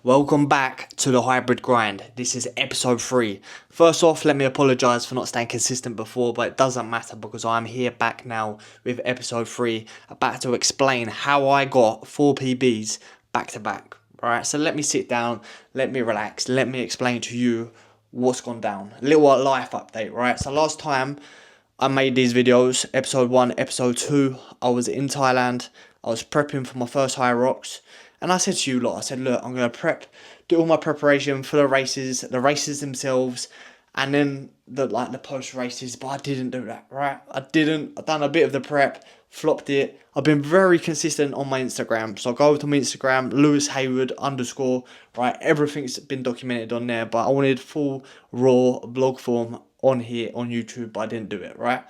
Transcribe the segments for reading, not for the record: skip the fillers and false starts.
Welcome back to the hybrid grind. This is episode 3. First off, let me apologise for not staying consistent before, but it doesn't matter because I'm here back now with episode 3, about to explain how I got 4 PBs back to back. Alright, so let me sit down, let me relax, let me explain to you what's gone down. A little life update, right? So last time I made these videos, episode 1, episode 2, I was in Thailand, I was prepping for my first Hyrox. And I said to you lot, I said, look, I'm going to do all my preparation for the races themselves, and then the post races, but I didn't do that, right? I've done a bit of the prep, flopped it. I've been very consistent on my Instagram. So go over to my Instagram, Lewis Hayward _ right? Everything's been documented on there, but I wanted full raw blog form on here on YouTube, but I didn't do it, right?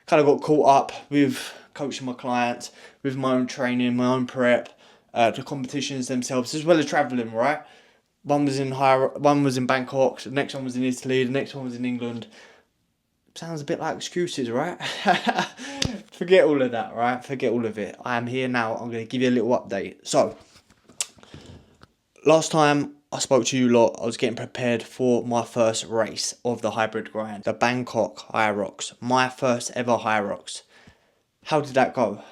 Kind of got caught up with coaching my clients, with my own training, my own prep. The competitions themselves, as well as travelling, right? One was in Bangkok, the next one was in Italy, the next one was in England. Sounds a bit like excuses, right? Forget all of that, right? Forget all of it. I am here now. I'm going to give you a little update. So, last time I spoke to you lot, I was getting prepared for my first race of the hybrid grind, the Bangkok Hyrox, my first ever Hyrox. How did that go?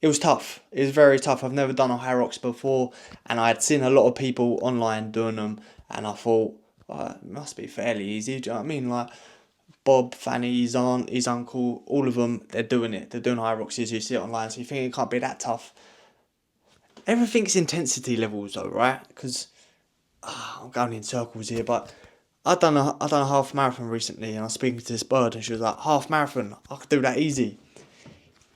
It was tough. It was very tough. I've never done a Hyrox before, and I had seen a lot of people online doing them, and I thought, it must be fairly easy. Do you know what I mean? Like Bob, Fanny, his aunt, his uncle, all of them, they're doing it. They're doing Hyroxes. You see it online, so you think it can't be that tough. Everything's intensity levels, though, right? Because I'm going in circles here, but I done a half marathon recently, and I was speaking to this bird, and she was like, half marathon, I could do that easy.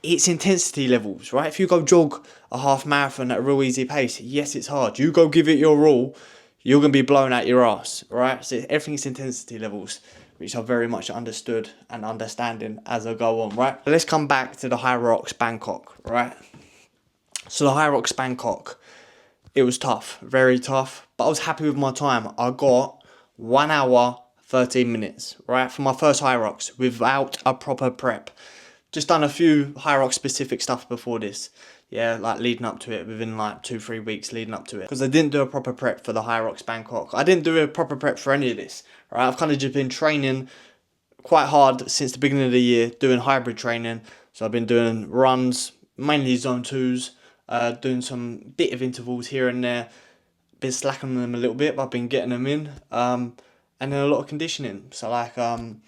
It's intensity levels, right? If you go jog a half marathon at a real easy pace, yes, it's hard. You go give it your all, you're going to be blown out your ass, right? So everything's intensity levels, which are very much understood and understanding as I go on, right? Let's come back to the Hyrox Bangkok, right? So the Hyrox Bangkok, it was tough, very tough, but I was happy with my time. I got 1 hour, 13 minutes, right? For my first Hyrox without a proper prep. Just done a few Hyrox specific stuff before this. Yeah, like leading up to it, within like 2-3 weeks leading up to it. Because I didn't do a proper prep for the Hyrox Bangkok. I didn't do a proper prep for any of this. Right, I've kind of just been training quite hard since the beginning of the year, doing hybrid training. So I've been doing runs, mainly zone 2s, doing some bit of intervals here and there. Been slacking them a little bit, but I've been getting them in. And then a lot of conditioning. So like, I'll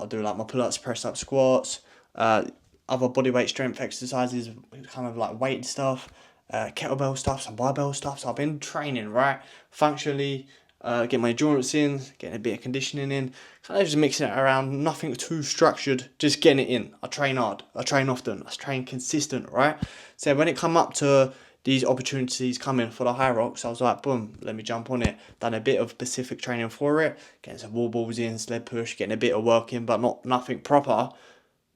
do like my pull-ups, press-up, squats, other bodyweight strength exercises, kind of like weight stuff, kettlebell stuff, some barbell stuff. So I've been training, right, functionally, getting my endurance in, getting a bit of conditioning in, kind of just mixing it around, nothing too structured, just getting it in. I train hard, I train often, I train consistent, right? So when it come up to these opportunities coming for the Hyrox, I was like, boom, let me jump on it. Done a bit of specific training for it, getting some wall balls in, sled push, getting a bit of work in, but nothing proper.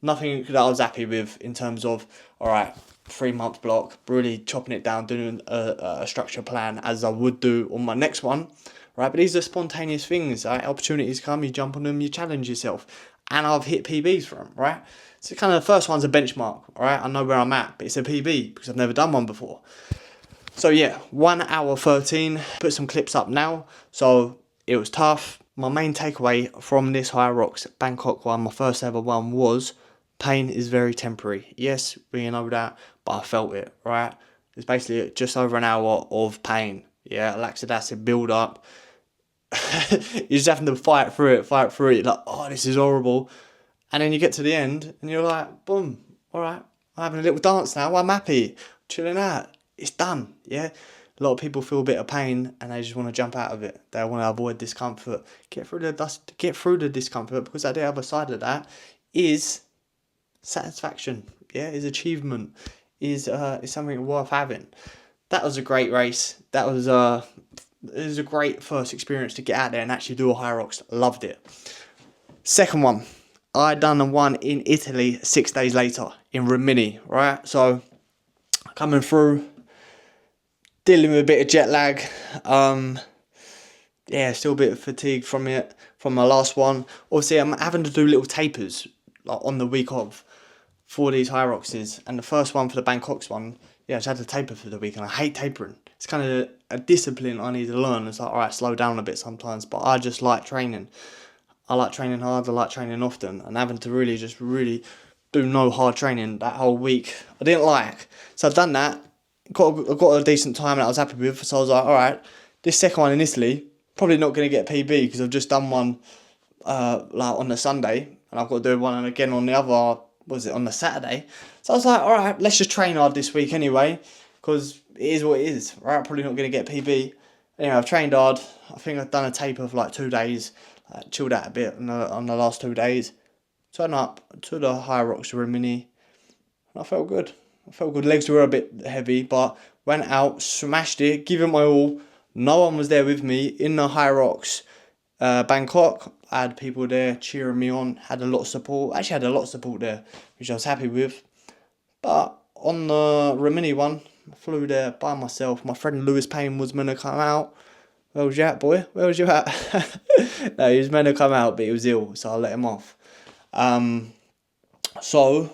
Nothing that I was happy with in terms of, all right, 3-month block, really chopping it down, doing a structured plan as I would do on my next one, right? But these are spontaneous things, right? Opportunities come, you jump on them, you challenge yourself. And I've hit PBs for them, right? So kind of the first one's a benchmark, all right? I know where I'm at, but it's a PB because I've never done one before. So yeah, 1 hour 13, put some clips up now. So it was tough. My main takeaway from this Hyrox Bangkok one, my first ever one, was pain is very temporary. Yes, we know that, but I felt it, right? It's basically just over an hour of pain. Yeah, lactic acid build up. You're just having to fight through it. Like, oh, this is horrible. And then you get to the end and you're like, boom, all right, I'm having a little dance now. I'm happy, chilling out. It's done, yeah? A lot of people feel a bit of pain and they just want to jump out of it. They want to avoid discomfort. Get through the discomfort, because at the other side of that is satisfaction, yeah, is achievement, is something worth having. That was a great race. It was a great first experience to get out there and actually do a Hyrox. Loved it. Second one, I done one in Italy 6 days later in Rimini, right? So coming through, dealing with a bit of jet lag, still a bit of fatigue from it, from my last one. Obviously, I'm having to do little tapers like on the week of for these Hyroxes, and the first one for the Bangkok's one, I just had to taper for the week, and I hate tapering. it's kind of a discipline I need to learn. It's like, all right, slow down a bit sometimes, but I just like training. I like training hard, I like training often, and having to really do no hard training that whole week, I didn't like. So I've done that, I got a decent time that I was happy with, so I was like, alright, this second one in Italy, probably not going to get PB, because I've just done one like on the Sunday, and I've got to do one again on the other, on the Saturday. So I was like, alright, let's just train hard this week anyway, because it is what it is, right? Probably not going to get PB. Anyway, I've trained hard. I think I've done a taper for like 2 days, chilled out a bit on the last 2 days. Turned up to the Hyrox Rimini, and I felt good. Legs were a bit heavy, but went out, smashed it, give it my all. No one was there with me in the Hyrox Bangkok. I had people there cheering me on, had a lot of support. Actually had a lot of support there, which I was happy with. But on the Rimini one, I flew there by myself. My friend Lewis Payne was meant to come out. Where was you at, boy? Where was you at? No, he was meant to come out, but he was ill, so I let him off. So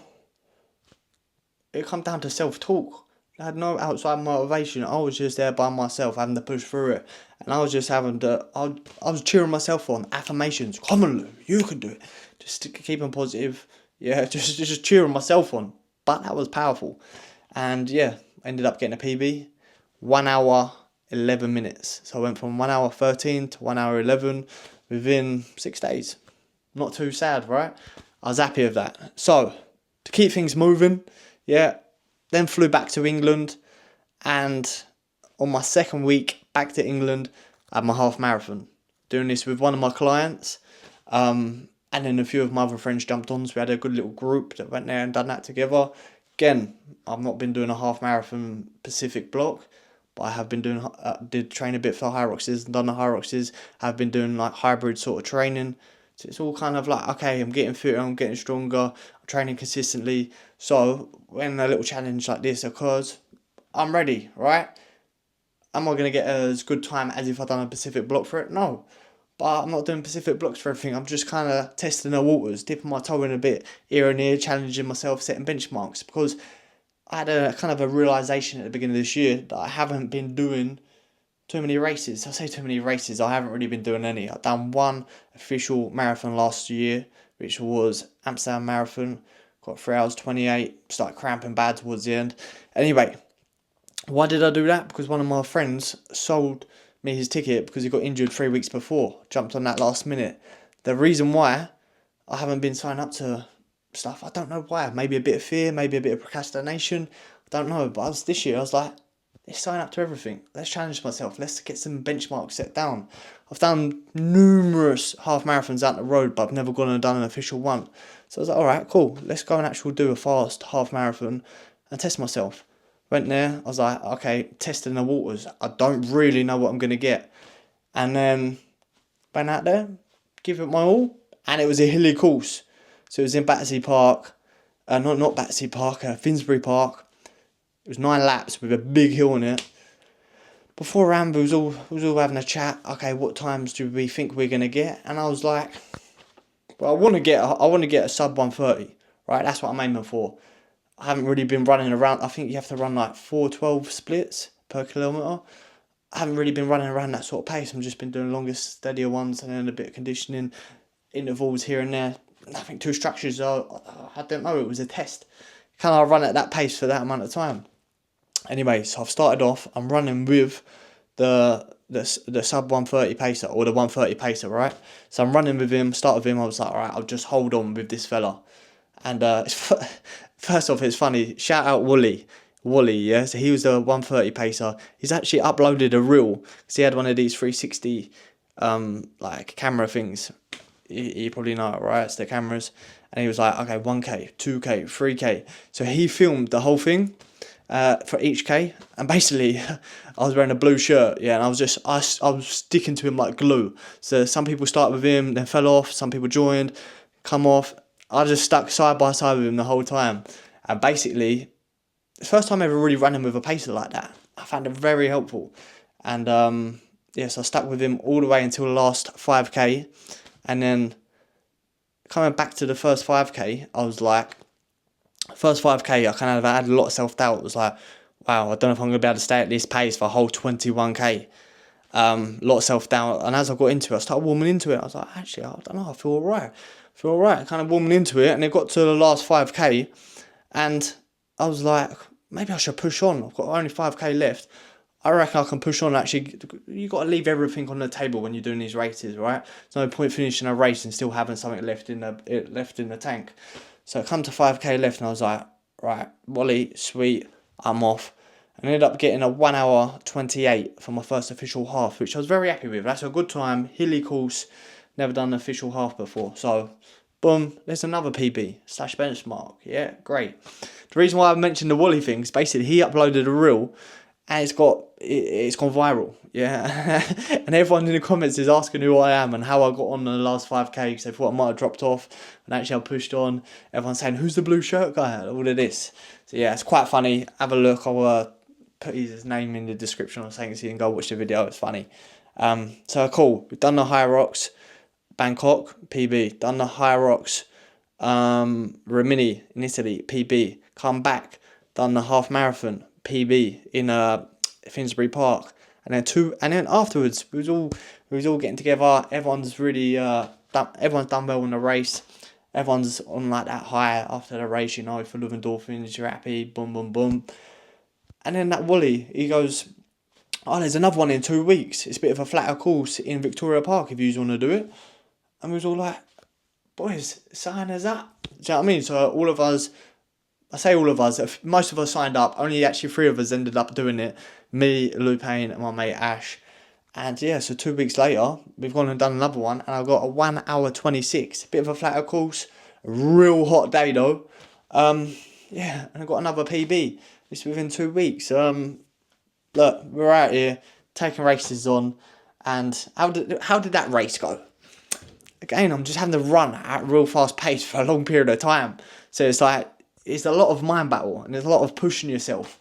it come down to self-talk. I had no outside motivation. I was just there by myself, having to push through it. And I was just having to, I was cheering myself on, affirmations. Come on, Lou, you can do it. Just keeping positive. Yeah, just cheering myself on. But that was powerful. And yeah, ended up getting a PB. 1 hour, 11 minutes. So I went from 1 hour 13 to 1 hour 11 within 6 days. Not too sad, right? I was happy with that. So, to keep things moving, yeah, then flew back to England, and on my second week back to England, I had my half marathon. Doing this with one of my clients, and then a few of my other friends jumped on, so we had a good little group that went there and done that together. Again, I've not been doing a half marathon Pacific block, but I have been doing, did train a bit for Hyroxes and done the Hyroxes. I've been doing like hybrid sort of training. So it's all kind of like, okay, I'm getting fitter, I'm getting stronger, I'm training consistently. So when a little challenge like this occurs, I'm ready, right? Am I going to get as good time as if I'd done a Pacific block for it? No. But I'm not doing Pacific blocks for everything. I'm just kind of testing the waters, dipping my toe in a bit here and here, challenging myself, setting benchmarks. Because I had a kind of a realisation at the beginning of this year that I haven't been doing too many races. I say too many races, I haven't really been doing any. I've done one official marathon last year, which was Amsterdam Marathon. Got 3 hours 28, started cramping bad towards the end. Anyway, why did I do that? Because one of my friends sold me his ticket because he got injured 3 weeks before. Jumped on that last minute. The reason why I haven't been signed up to stuff, I don't know why. Maybe a bit of fear, maybe a bit of procrastination. I don't know, but this year I was like, let's sign up to everything. Let's challenge myself. Let's get some benchmarks set down. I've done numerous half marathons out the road, but I've never gone and done an official one. So I was like, all right, cool. Let's go and actually do a fast half marathon and test myself. Went there. I was like, okay, testing the waters. I don't really know what I'm going to get. And then went out there, give it my all. And it was a hilly course. So it was in Battersea Park. Not Battersea Park, Finsbury Park. It was 9 laps with a big hill on it. Beforehand, we was all having a chat. Okay, what times do we think we're gonna get? And I was like, well, I want to get a sub 130, right? That's what I'm aiming for. I haven't really been running around. I think you have to run like 4:12 splits per kilometre. I haven't really been running around that sort of pace. I've just been doing longer, steadier ones and then a bit of conditioning, intervals here and there. Nothing too structured. So I don't know. It was a test. Can I run at that pace for that amount of time? Anyway, so I've started off, I'm running with the sub 130 pacer, or the 130 pacer, right? So I'm running with him, start with him, I was like, alright, I'll just hold on with this fella. And first off, it's funny, shout out Wally, yeah, so he was the 130 pacer. He's actually uploaded a reel, because he had one of these 360 like camera things. You probably know it, right? It's the cameras. And he was like, okay, 1k, 2k, 3k. So he filmed the whole thing. For each K, and basically I was wearing a blue shirt, yeah, and I was sticking to him like glue. So some people started with him, then fell off, some people joined, come off. I just stuck side by side with him the whole time, and basically it's the first time I ever really running with a pacer like that. I found it very helpful, and so I stuck with him all the way until the last 5k, and then coming back to the first 5k, I was like, first 5k, I kind of had a lot of self-doubt. It was like, wow, I don't know if I'm going to be able to stay at this pace for a whole 21k. Lot of self-doubt, and as I got into it, I started warming into it. I was like, actually, I don't know, I feel alright. Kind of warming into it, and it got to the last 5k, and I was like, maybe I should push on. I've got only 5k left. I reckon I can push on. Actually, you got to leave everything on the table when you're doing these races, right? There's no point finishing a race and still having something left in the tank. So it come to 5k left, and I was like, right, Wally, sweet, I'm off. I ended up getting a 1 hour 28 for my first official half, which I was very happy with. That's a good time, hilly course, never done an official half before. So, boom, there's another PB / benchmark. Yeah, great. The reason why I mentioned the Wally thing is basically he uploaded a reel, and it's gone viral, yeah. And everyone in the comments is asking who I am and how I got on the last 5k, because they thought I might have dropped off, and actually I pushed on. Everyone's saying, who's the blue shirt guy? All of this. So yeah, it's quite funny. Have a look. I'll put his name in the description or something so you can go watch the video. It's funny. So cool. We've done the Hyrox Bangkok PB. Done the Hyrox Rimini in Italy PB. Come back. Done the half marathon PB in Finsbury Park, and then afterwards we was all getting together. Everyone's really everyone's done well in the race. Everyone's on like that high after the race, you know, full of endorphins. You're happy, boom, boom, boom. And then that Wally, he goes, oh, there's another one in 2 weeks. It's a bit of a flatter course in Victoria Park if you want to do it. And we was all like, boys, sign us up. Do you know what I mean? So all of us, I say all of us, most of us signed up. Only actually 3 of us ended up doing it. Me, Lupane, and my mate Ash. And yeah, so 2 weeks later, we've gone and done another one. And I got a 1 hour 26. Bit of a flatter course. A real hot day though. Yeah, and I got another PB. It's within 2 weeks. Look, we're out here taking races on. And how did that race go? Again, I'm just having to run at a real fast pace for a long period of time. So it's like, it's a lot of mind battle and there's a lot of pushing yourself.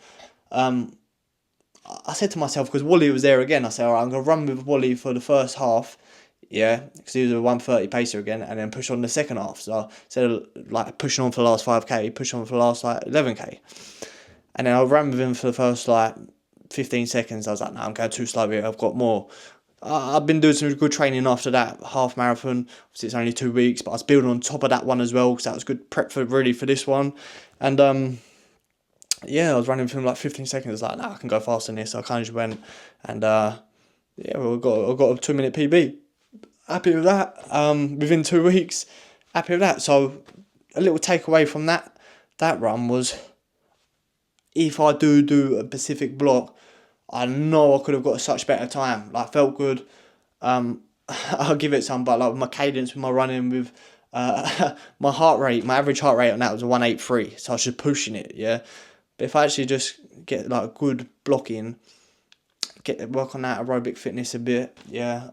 I said to myself, because Wally was there again, I said, all right, I'm going to run with Wally for the first half, yeah, because he was a 130 pacer again, and then push on the second half. So instead of like pushing on for the last 5k, push on for the last like 11k. And then I ran with him for the first like 15 seconds. I was like, no, I'm going too slow here, I've got more. I've been doing some good training after that half marathon. Obviously it's only 2 weeks, but I was building on top of that one as well, because that was good prep for this one. And yeah, I was running for like 15 seconds. I was like, nah, I can go faster than this. So I kind of just went, and yeah, I got a 2 minute PB. Happy with that. Within 2 weeks, happy with that. So a little takeaway from that run was, if I do a Pacific block, I know I could have got a such better time. Like, felt good. I'll give it some, but like my cadence with my running, with my heart rate, my average heart rate on that was a 183. So I was just pushing it, yeah. But if I actually just get like good blocking, work on that aerobic fitness a bit, yeah,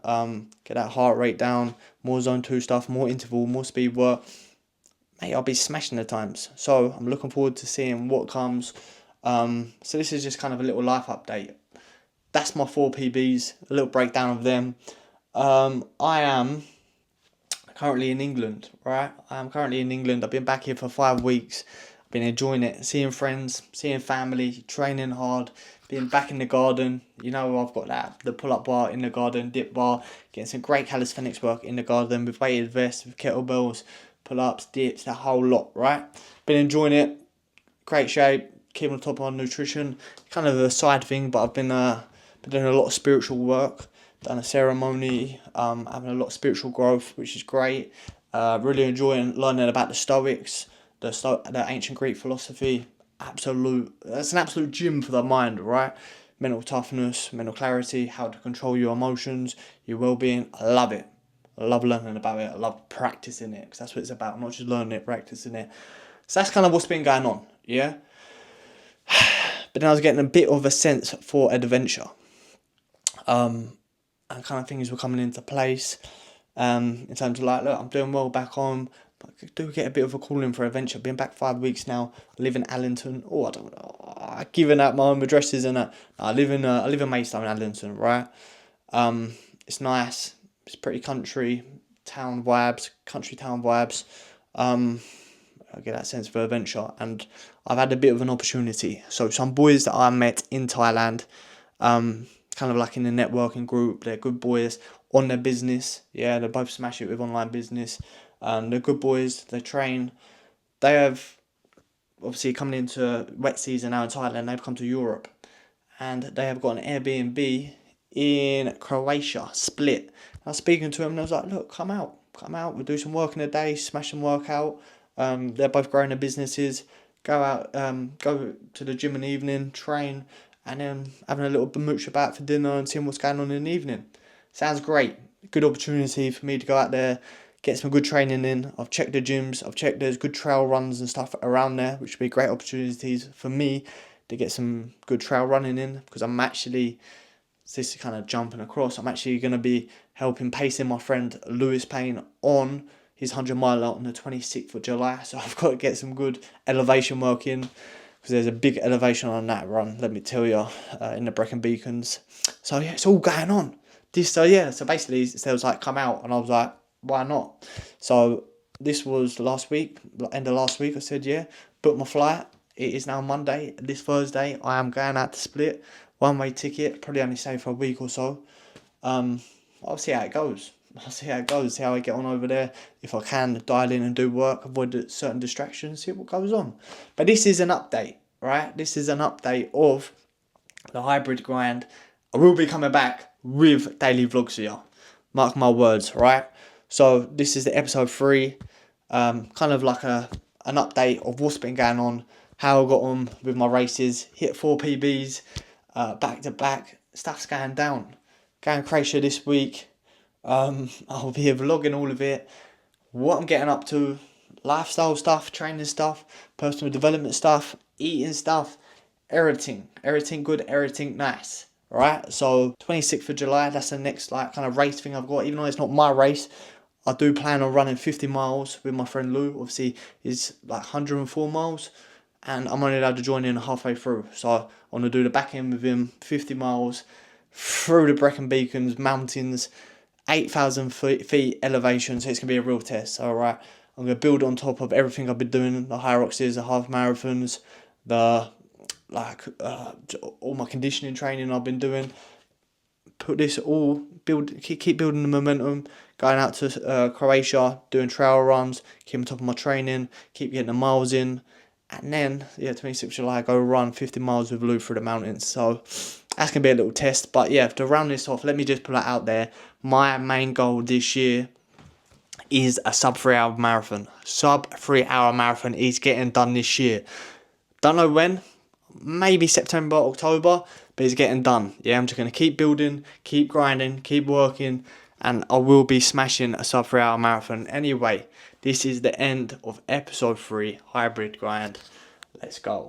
get that heart rate down, more zone 2 stuff, more interval, more speed work, mate, I'll be smashing the times. So I'm looking forward to seeing what comes. So this is just kind of a little life update. That's my 4 PBs, a little breakdown of them. I am currently in England, right? I am currently in England. I've been back here for 5 weeks. Been enjoying it, seeing friends, seeing family, training hard, being back in the garden. You know, I've got the pull-up bar in the garden, dip bar, getting some great calisthenics work in the garden with weighted vests, with kettlebells, pull-ups, dips, that whole lot, right? Been enjoying it, great shape, keeping on top of my nutrition. Kind of a side thing, but I've been doing a lot of spiritual work, done a ceremony, having a lot of spiritual growth, which is great. Really enjoying learning about the Stoics, the ancient Greek philosophy. That's an absolute gym for the mind, right? Mental toughness, mental clarity, how to control your emotions, your well-being. I love it. I love learning about it. I love practicing it, because that's what it's about, not just learning it, practicing it. So that's kind of what's been going on, yeah? But then I was getting a bit of a sense for adventure. And kind of things were coming into place. In terms of like, look, I'm doing well back home, but I do get a bit of a calling for adventure. Been back 5 weeks now. I live in Allington. Oh, I don't know. I've given out my own addresses and that. I live in Maidstone, Allington, right? It's nice. It's pretty country town vibes. I get that sense of adventure, and I've had a bit of an opportunity. So some boys that I met in Thailand, kind of like in the networking group, they're good boys on their business. Yeah, they both smash it with online business. They're good boys. They train. They have obviously coming into wet season now in Thailand. They've come to Europe, and they have got an Airbnb in Croatia, Split. I was speaking to them, and I was like, "Look, come out. We'll do some work in a day, smash some work out." They're both growing their businesses. Go out, go to the gym in the evening, train, and then having a little mooch about for dinner and seeing what's going on in the evening. Sounds great. Good opportunity for me to go out there, get some good training in. I've checked the gyms. I've checked there's good trail runs and stuff around there, which would be great opportunities for me to get some good trail running in, because I'm actually, this is kind of jumping across, I'm actually going to be helping pacing my friend Lewis Payne on his 100 mile on the 26th of July. So I've got to get some good elevation work in, because there's a big elevation on that run, let me tell you, in the Brecon Beacons. So yeah, it's all going on. So basically it was like, come out, and I was like, why not? So this was last week, end of last week. I said, yeah, booked my flight. It is now Monday. This Thursday, I am going out to Split. One-way ticket, probably only stay for a week or so. I'll see how it goes. See how I get on over there. If I can, dial in and do work, avoid certain distractions, see what goes on. But this is an update, right? This is an update of the hybrid grind. I will be coming back with daily vlogs here. Mark my words, right? So this is the episode 3. Kind of like an update of what's been going on, how I got on with my races, hit 4 PBs, back to back, stuff's going down. Going Croatia this week. I'll be vlogging all of it, what I'm getting up to, lifestyle stuff, training stuff, personal development stuff, eating stuff, everything good, everything nice. Right, so 26th of July, that's the next like kind of race thing I've got. Even though it's not my race, I do plan on running 50 miles with my friend Lou. Obviously, it's like 104 miles, and I'm only allowed to join in halfway through. So I want to do the back end with him, 50 miles through the Brecon Beacons, mountains, 8,000 feet elevation. So it's going to be a real test. All right, I'm going to build on top of everything I've been doing, the Hyroxes, the half marathons, all my conditioning training I've been doing. Put this all, keep building the momentum, going out to Croatia, doing trail runs, keep on top of my training, keep getting the miles in, and then 26th of July, go run 50 miles with Lou through the mountains. So that's gonna be a little test. But yeah, to round this off, let me just put that out there. My main goal this year is a sub 3 hour marathon. Sub 3 hour marathon is getting done this year. Don't know when. Maybe September, October, but it's getting done. Yeah, I'm just going to keep building, keep grinding, keep working, and I will be smashing a sub 3 hour marathon. Anyway, this is the end of episode 3, Hybrid Grind. Let's go.